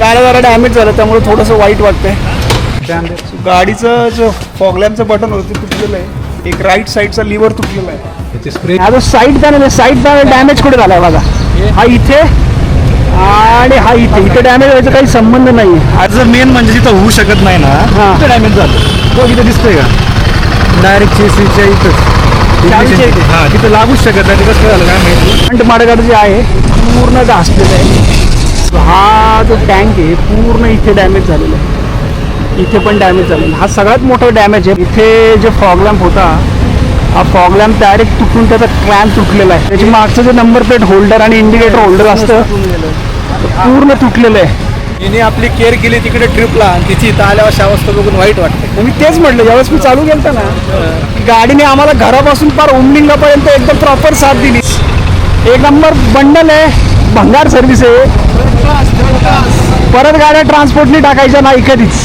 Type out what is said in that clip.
Tyre जरा damage झालं त्यामुळे थोडंसं वाईट वाटतंय. गाडीचं जो फॉगलॅम्पचं बटन होतं ते तुटलेलं आहे. एक राईट साईडचा लिव्हर तुटलेला आहे. स्प्रे आता साईड डॅमेज कुठे झालाय बघा. हा इथे आणि हा इथे डॅमेज व्हायचा काही संबंध नाही. आज मेन म्हणजे तिथं होऊ शकत नाही ना, तिथं डॅमेज झालं. तो इथं दिसतोय का डायरेक्ट चेसीच्या इथंच. हां तिथं लागूच शकत नाही. कसं झालं काय माहिती. फ्रंट मार्गात जे आहे पूर्ण घासलेलं आहे. हा जो टँक आहे पूर्ण इथे डॅमेज झालेला आहे. इथे पण डॅमेज झालेला. हा सगळ्यात मोठा डॅमेज आहे. इथे जो फॉग लॅम्प होता हा फॉग लॅम्प डायरेक्ट तुटून त्याचा क्रॅम्प तुटलेला आहे. त्याची मागचं जे नंबर प्लेट होल्डर आणि इंडिकेटर होल्डर असतं पूर्ण तुटलेलं आहे. हिने आपली केअर केली तिकडे ट्रिपला आणि तिची इथं आल्यावर अशी अवस्था बघून वाईट वाटते. मी तेच म्हटलं ज्यावेळेस मी चालू केलं ना गाडीने आम्हाला घरापासून फार उमलिंगापर्यंत एकदम प्रॉपर साथ दिली. एक नंबर बंडल आहे. भंगार सर्व्हिस आहे. परत गाड्या ट्रान्सपोर्टनी टाकायच्या नाही कधीच.